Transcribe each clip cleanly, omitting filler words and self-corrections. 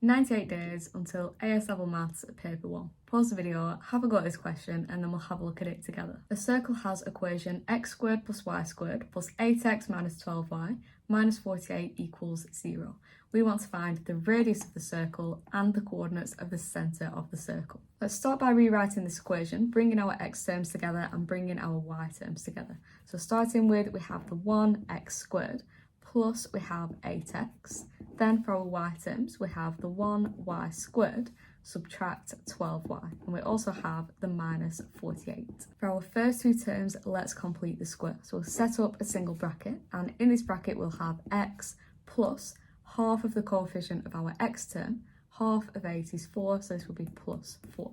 98 days until AS Level Maths Paper 1. Pause the video, have a go at this question, and then we'll have a look at it together. A circle has equation x squared plus y squared plus 8x minus 12y minus 48 equals 0. We want to find the radius of the circle and the coordinates of the centre of the circle. Let's start by rewriting this equation, bringing our x terms together and bringing our y terms together. So starting with, we have the 1x squared plus we have 8x. Then for our y terms, we have the 1y squared subtract 12y, and we also have the minus 48. For our first two terms, let's complete the square. So we'll set up a single bracket, and in this bracket we'll have x plus half of the coefficient of our x term. Half of 8 is 4, so this will be plus 4.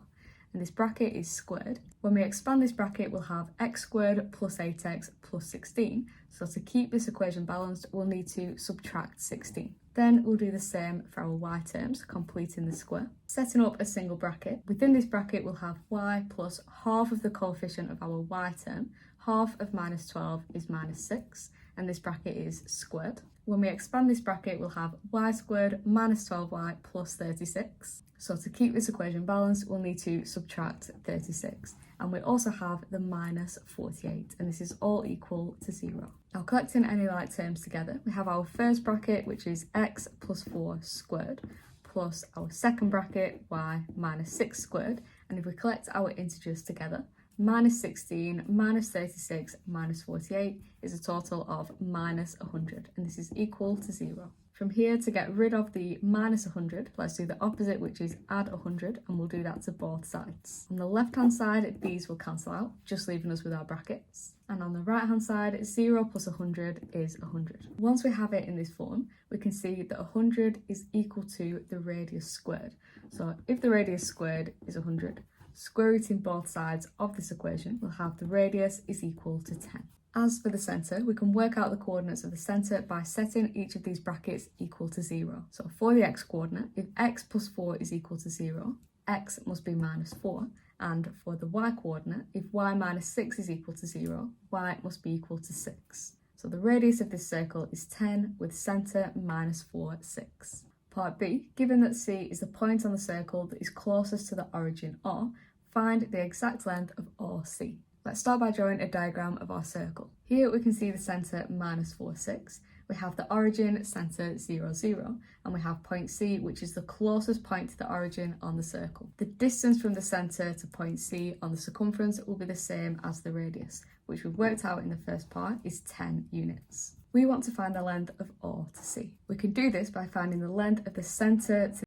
And this bracket is squared. When we expand this bracket, we'll have x squared plus 8x plus 16. So to keep this equation balanced, we'll need to subtract 16. Then we'll do the same for our y terms, completing the square. Setting up a single bracket. Within this bracket, we'll have y plus half of the coefficient of our y term. Half of minus 12 is minus 6, and this bracket is squared. When we expand this bracket, we'll have y squared minus 12y plus 36. So to keep this equation balanced, we'll need to subtract 36. And we also have the minus 48, and this is all equal to 0. Now collecting any like terms together, we have our first bracket, which is x plus 4 squared, plus our second bracket, y minus 6 squared. And if we collect our integers together, minus 16 minus 36 minus 48 is a total of minus 100, and this is equal to 0. From here, to get rid of the minus 100, let's do the opposite, which is add 100, and we'll do that to both sides. On the left-hand side, these will cancel out, just leaving us with our brackets. And on the right-hand side, 0 plus 100 is 100. Once we have it in this form, we can see that 100 is equal to the radius squared. So if the radius squared is 100, square rooting both sides of this equation, we'll have the radius is equal to 10. As for the centre, we can work out the coordinates of the centre by setting each of these brackets equal to 0. So for the x coordinate, if x plus 4 is equal to 0, x must be minus 4. And for the y coordinate, if y minus 6 is equal to 0, y must be equal to 6. So the radius of this circle is 10 with centre minus 4, 6. Part B, given that C is the point on the circle that is closest to the origin O, find the exact length of OC. Let's start by drawing a diagram of our circle. Here we can see the centre minus 4, 6. We have the origin, centre 0, 0, and we have point C, which is the closest point to the origin on the circle. The distance from the centre to point C on the circumference will be the same as the radius, which we've worked out in the first part is 10 units. We want to find the length of O to C. We can do this by finding the length of the centre to